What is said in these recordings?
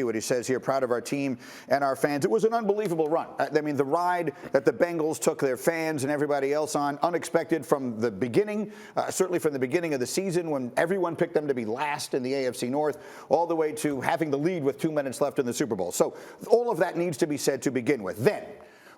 What he says here, proud of our team and our fans. It was an unbelievable run. I mean, the ride that the Bengals took their fans and everybody else on, unexpected from the beginning, certainly from the beginning of the season when everyone picked them to be last in the AFC North, all the way to having the lead with 2 minutes left in the Super Bowl. So all of that needs to be said to begin with. Then,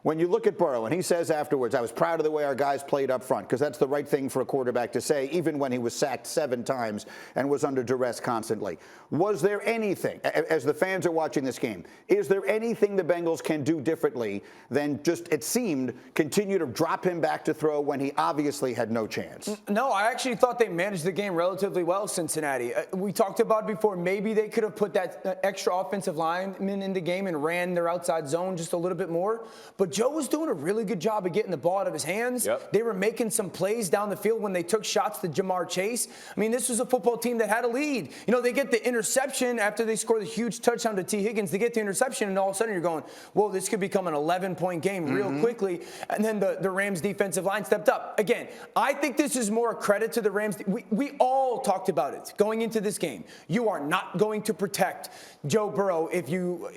when you look at Burrow, and he says afterwards, I was proud of the way our guys played up front, because that's the right thing for a quarterback to say, even when he was sacked 7 times and was under duress constantly. Was there anything, as the fans are watching this game, is there anything the Bengals can do differently than just, it seemed, continue to drop him back to throw when he obviously had no chance? No, I actually thought they managed the game relatively well, Cincinnati. We talked about it before. Maybe they could have put that extra offensive lineman in the game and ran their outside zone just a little bit more. But Joe was doing a really good job of getting the ball out of his hands. Yep. They were making some plays down the field when they took shots to Jamar Chase. I mean, this was a football team that had a lead. You know, they get the interception after they score the huge touchdown to T. Higgins. They get the interception, and all of a sudden you're going, whoa, this could become an 11-point game real quickly. And then the Rams defensive line stepped up. Again, I think this is more a credit to the Rams. We all talked about it going into this game. You are not going to protect Joe Burrow if you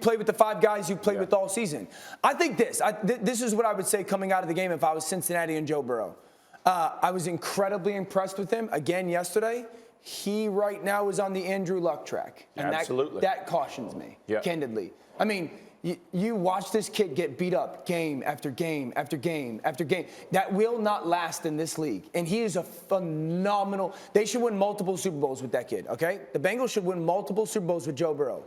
play with the 5 guys you played with all season. I think this is what I would say coming out of the game if I was Cincinnati and Joe Burrow. I was incredibly impressed with him again yesterday. He right now is on the Andrew Luck track. And Absolutely. That cautions me, candidly. I mean, you watch this kid get beat up game after game after game after game. That will not last in this league. And he is a phenomenal. They should win multiple Super Bowls with that kid, okay? The Bengals should win multiple Super Bowls with Joe Burrow.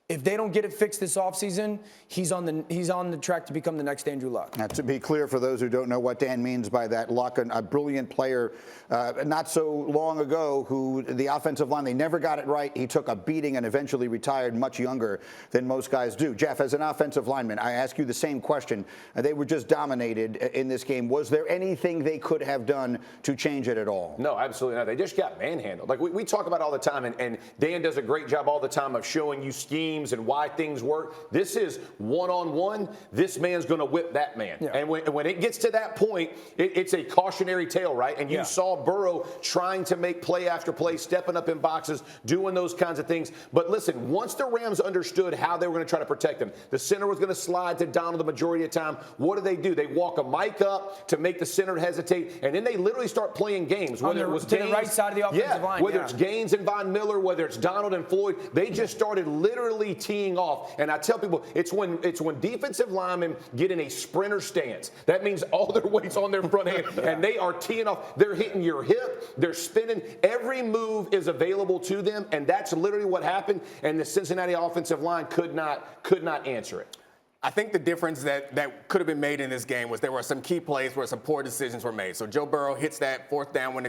If they don't get it fixed this offseason, he's on the track to become the next Andrew Luck. Now, to be clear, for those who don't know what Dan means by that, Luck, a brilliant player not so long ago who the offensive line, they never got it right. He took a beating and eventually retired much younger than most guys do. Jeff, as an offensive lineman, I ask you the same question. They were just dominated in this game. Was there anything they could have done to change it at all? No, absolutely not. They just got manhandled. Like we talk about all the time, and Dan does a great job all the time of showing you schemes and why things work. This is one-on-one. This man's going to whip that man. Yeah. And when it gets to that point, it's a cautionary tale, right? And you saw Burrow trying to make play after play, stepping up in boxes, doing those kinds of things. But listen, once the Rams understood how they were going to try to protect him, the center was going to slide to Donald the majority of the time. What do? They walk a mic up to make the center hesitate, and then they literally start playing games. Whether it was to the right side of the offensive line. Whether it's Gaines and Von Miller, whether it's Donald and Floyd, they just started literally teeing off. And I tell people, it's when defensive linemen get in a sprinter stance. That means all their weight's on their front hand, and they are teeing off. They're hitting your hip. They're spinning. Every move is available to them, and that's literally what happened. And the Cincinnati offensive line could not answer it. I think the difference that could have been made in this game was there were some key plays where some poor decisions were made. So Joe Burrow hits that 4th down when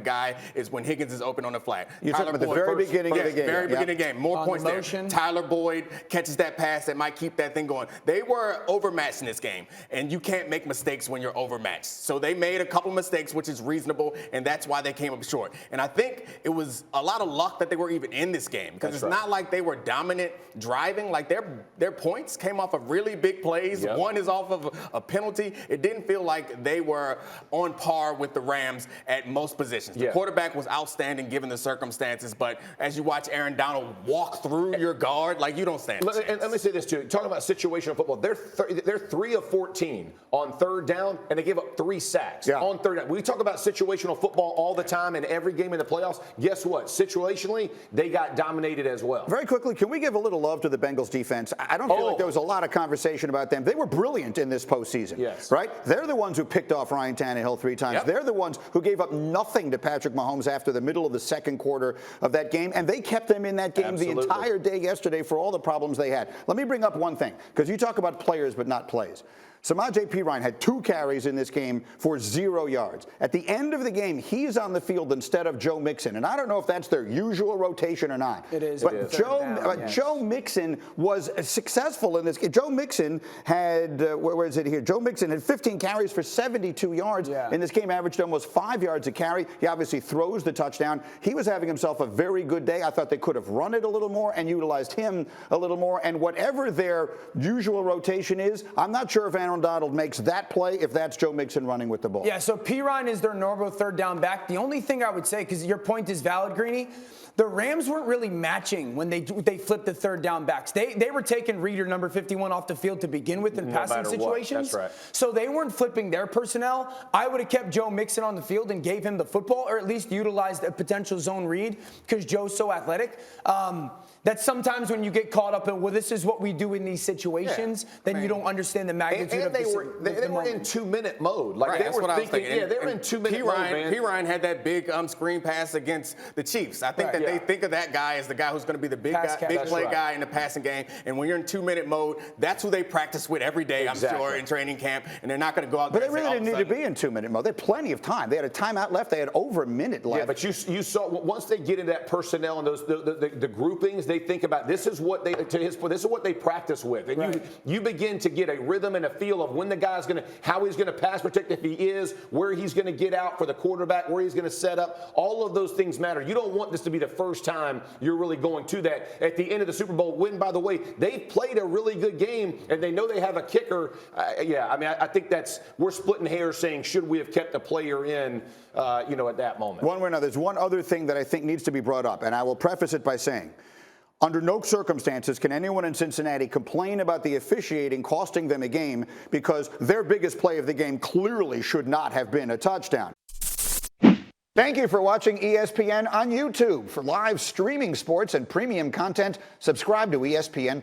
when Higgins is open on the flat. You're talking about the very beginning of the game. Very beginning of the game. More points there. Tyler Boyd catches that pass that might keep that thing going. They were overmatched in this game, and you can't make mistakes when you're overmatched. So they made a couple mistakes, which is reasonable, and that's why they came up short. And I think it was a lot of luck that they were even in this game, because it's not like they were dominant driving. Like their points came off of really big plays. Yep. One is off of a penalty. It didn't feel like they were on par with the Rams at most positions. The quarterback was outstanding given the circumstances, but as you watch Aaron Donald walk through your guard, like you don't stand a chance. And let me say this too. Talking about situational football, they're 3 of 14 on 3rd down, and they gave up 3 sacks on 3rd down. We talk about situational football all the time in every game in the playoffs. Guess what? Situationally, they got dominated as well. Very quickly, can we give a little love to the Bengals defense? I don't feel like there was a lot of conversation about them. They were brilliant in this postseason. Yes. Right? They're the ones who picked off Ryan Tannehill 3 times. Yep. They're the ones who gave up nothing to Patrick Mahomes after the middle of the 2nd quarter of that game, and they kept them in that game the entire day yesterday for all the problems they had. Let me bring up one thing, because you talk about players but not plays. Samaje Perine had 2 carries in this game for 0 yards. At the end of the game, he's on the field instead of Joe Mixon. And I don't know if that's their usual rotation or not. It is. But Joe Mixon was successful in this game. Joe Mixon had, where is it here? Joe Mixon had 15 carries for 72 yards in this game, averaged almost 5 yards a carry. He obviously throws the touchdown. He was having himself a very good day. I thought they could have run it a little more and utilized him a little more. And whatever their usual rotation is, I'm not sure if Aaron Donald makes that play if that's Joe Mixon running with the ball. Yeah, so Perine is their normal 3rd down back. The only thing I would say, because your point is valid, Greeny, the Rams weren't really matching when they flipped the third down backs. They were taking Reader number 51 off the field to begin with in passing situations. That's right. So they weren't flipping their personnel. I would have kept Joe Mixon on the field and gave him the football, or at least utilized a potential zone read because Joe's so athletic. That sometimes when you get caught up in, well, this is what we do in these situations, then you don't understand the magnitude and of they the were in 2-minute mode. Like Right, that's what I was thinking. Yeah, they were in 2-minute mode, man. P. Ryan had that big screen pass against the Chiefs. I think they think of that guy as the guy who's going to be the big play guy in the passing game. And when you're in 2-minute mode, that's who they practice with every day, I'm sure, in training camp. And they're not going to go out there. But they really didn't need to be in 2-minute mode. They had plenty of time. They had a timeout left. They had over a minute left. Yeah, but you saw once they get into that personnel and those the groupings, they think about this is what they this is what they practice with, and you begin to get a rhythm and a feel of when the guy's how he's gonna pass protect if he is, where he's gonna get out for the quarterback, where he's gonna set up. All of those things matter. You don't want this to be the first time you're really going to that at the end of the Super Bowl. When, by the way, they've played a really good game and they know they have a kicker. I think we're splitting hairs saying should we have kept the player in, at that moment. One way or another. There's one other thing that I think needs to be brought up, and I will preface it by saying, under no circumstances can anyone in Cincinnati complain about the officiating costing them a game, because their biggest play of the game clearly should not have been a touchdown. Thank you for watching ESPN on YouTube. For live streaming sports and premium content, subscribe to ESPN+.